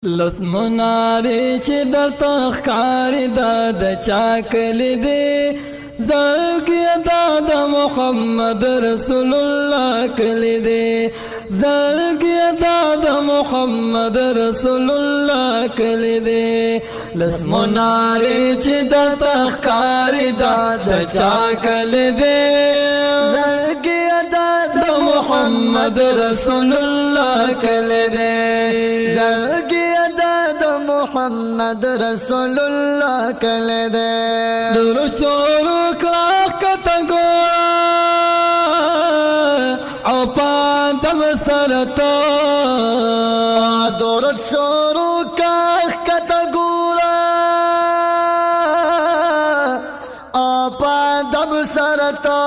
لس مناری چې درته ښکاري دا د چا کلی دی زړګي دا د محمد رسول الله کلی دی زړګي دا د محمد رسول الله کلی دی لس مناری چې درته ښکاري دا د چا کلی دی زړګي دا د محمد رسول الله کلی دی زړګي محمد رسول الله کله دے درسول کلاخ کتگورا او پاندم سرطا درسول کلاخ کتگورا او پاندم سرطا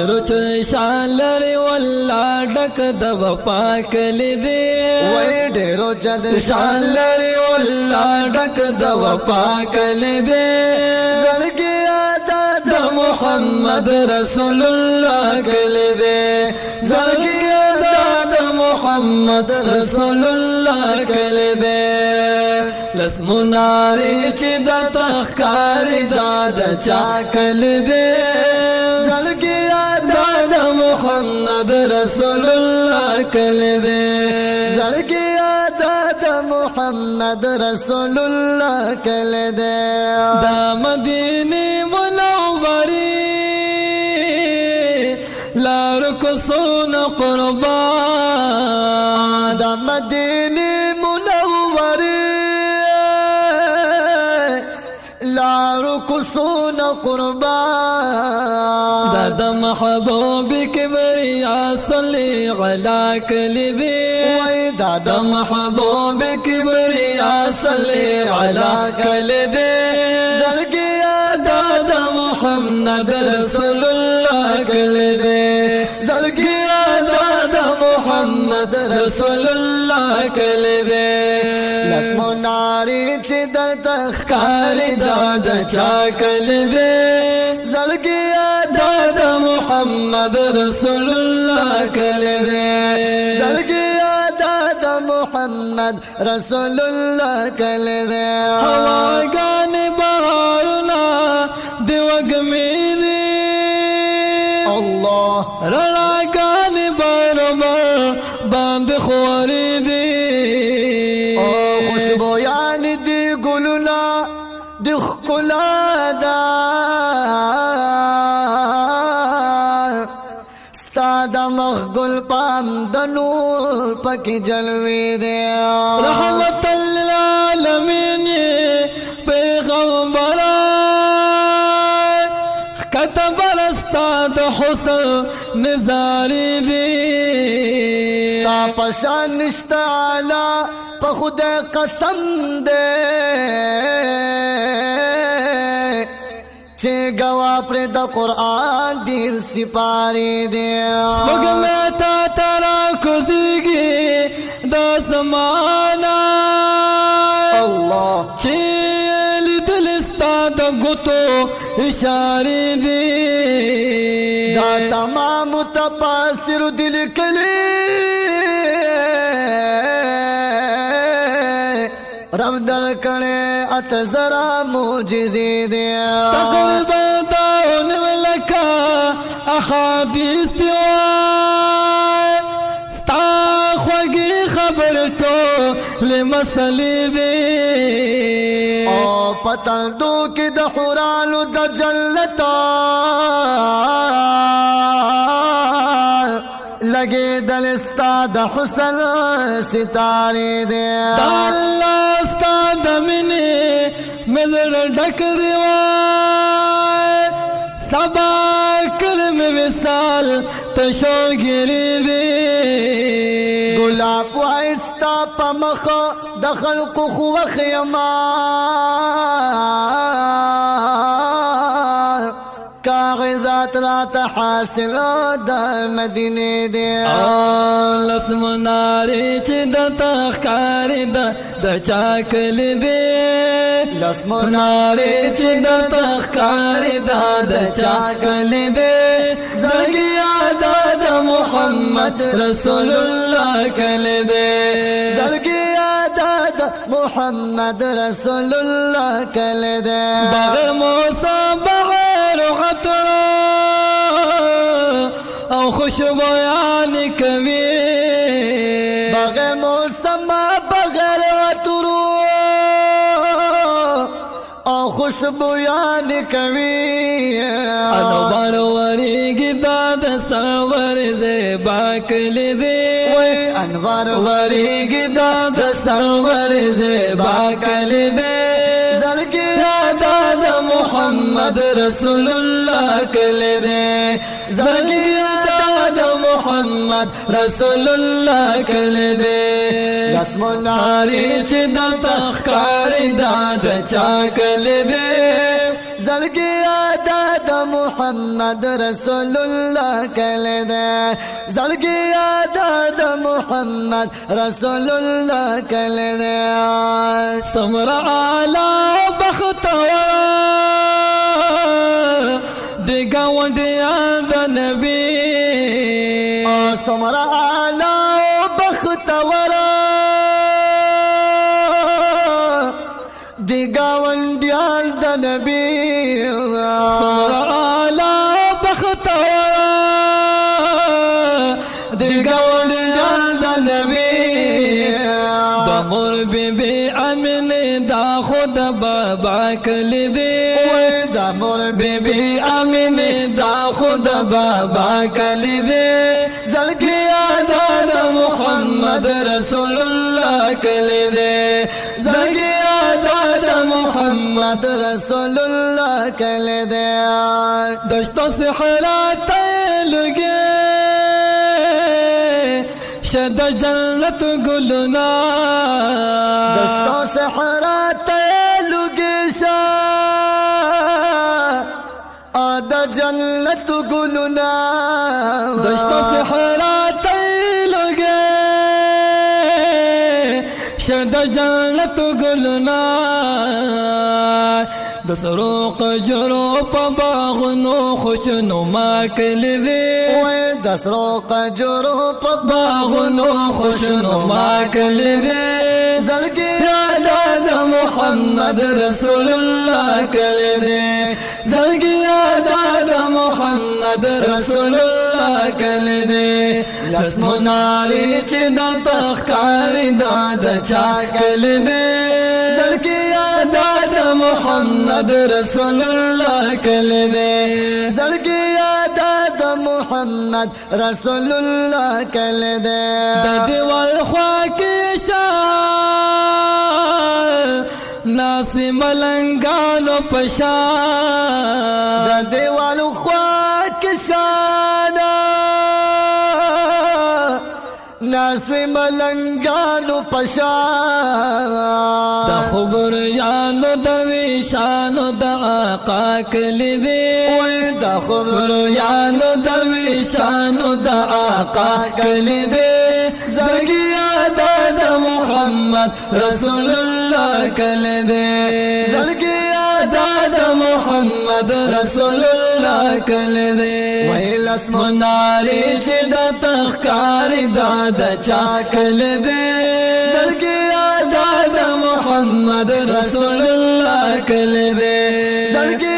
درچ شان لري والله ډک د وفا کلی دی وای ډیرو جد شان لري والله ډک د وفا کلی دی زړګي یاد د محمد رسول الله کلی دی زړګي یاد د محمد رسول الله کلی دی لس مناری چې د تخکاری دا د چا کلی دی زړګي یاد د محمد رسول الله کلی دی زړګي یاد د محمد رسول الله کلی دی دا مدینه منورې لار کوڅو نه قربان دا مدینه منورې لار کوڅو نه قربان دا د محبوب کبریا صلی علی کلی دی وای دا د محبوب کبریا صلی علی کلی دی زړګي یاد د محمد رسول الله کلی دی زړګي یاد د محمد رسول الله کلی دی لس مناری چې درته ښکاري دا د چا کلی دی زړګي یاد د محمد رسول الله کلی دی زړګي یاد د محمد رسول الله کلی دی هواګانې بهارونه د وږمې دي الله رڼاګانې برابر باندې خورې دي خوشبویان دي ګلونه د ښکلا ده ستا د مخ ګل پام د نور پکې جلوې دی رحمت للعالمین پیغمبر کتب رستا د حسن نظاری دی ستا پشان نشتا علا په خدای قسم دی چې گوا پر د قرآن دیر سپاری دی سپوږمۍ تا ترا کوزیږي د زمانه الله چې لیدل ستا د ګوتو اشارې دي دا تمام متفاسر دل کلی رب در کړه ات زرا معجزې دی تقریبا داون ملکا احادیث دی ستا خوږی خبر ټول مسلې دی او پتندو کې د حورانو د جنت لګې دلستا د حسن ستاره دی الله ستا د مینې مزر ډک دی سبا کلم وصال تشوګری دی ګلاب وایستا په مخ د خلق خو خیما کاغذات رات حاصل د مدینه دی لس مناری چې د تخکاری د چا کلی دی لس مناری چې د تخکاری د چا کلی دی زړګي یاد د محمد رسول الله کلی دی زړګي محمد رسول الله کله دې بغیر موسی بغیر عطر او خوشبویان کوي بغیر موسی بغیر عطر او خوشبویان کوي انوار وریږي د سرور زیبا کلی دی انوار وریږي د سرور زیبا کلی دی زړګي د محمد رسول الله کلی دی زړګي د محمد رسول الله کلی دی لاسمناري چې د تخکار د چا کلی دی زړګي د محمد رسول الله کلی دی زړګي د محمد رسول الله کلی دی سمر اعلی بختور د ګاونډیان د نبی سمر اعلی بختور د ګاونډیان د نبی سمر اعلی بختور د ګاونډیان د نبی د مور بیبي امین دا خود بابا کلی دی د مور بیبي امین دا خود بابا کلی دی زړګي د محمد رسول الله کلی دی زړګي د محمد رسول الله کلی دی دشتو سحرات لګي شد جنت گلنا دشتو سحرات لګي شد جنت گلنا دشتو سحرات لګي شد جنت گلنا د سروق جرو په باغونو خوشنما کلی دی د سروق جرو په باغونو خوشنما کلی دی زړګي د محمد رسول الله کلی دی زړګي د محمد رسول الله کلی دی لاسمناري چې د تخکار د چا کلی دی زړګي د محمد رسول الله کلی دی زړګي د محمد رسول الله کلی دی د دیوال خوا کې ناسی ملنگانو پشان د دیوالو خوا کې ناسوی ملنگانو پشان دا خبر یانو درویشانو دا آقا کلی دی دا خبر یانو درویشانو دا آقا کلی دی زړګي د محمد رسول الله کلی دی زړګي د محمد رسول الله کلی دی ویل اسمناري چې د تخکار د چا کلی دی زړګي د محمد رسول الله کلی دی زړګي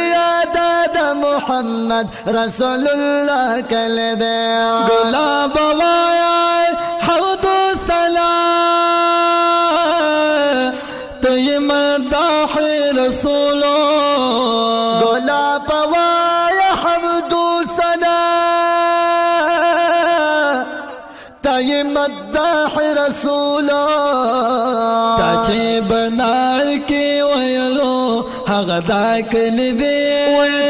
د محمد رسول الله کلی دی ګلاب وای حوض السلام ته مدح رسول ګلاب وای حوض السلام ته مدح رسول تا چې بنال کې ویلو هغه دا کلی دی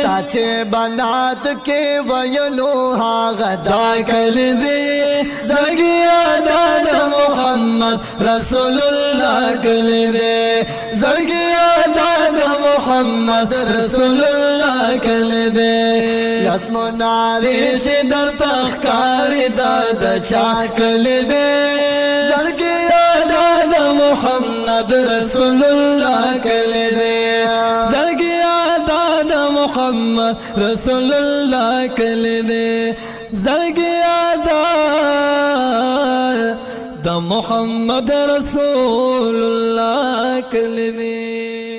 تا چې بنات کې ویلو هغه دا کلی دی زړګي د محمد رسول الله کلی دی زړګي د محمد رسول الله کلی دی لاسمناري چې در تخکار د چا کلی دی زړګي د محمد رسول الله کلی دی زړګي د محمد رسول الله کلی دی زړګي د محمد رسول الله کلی دی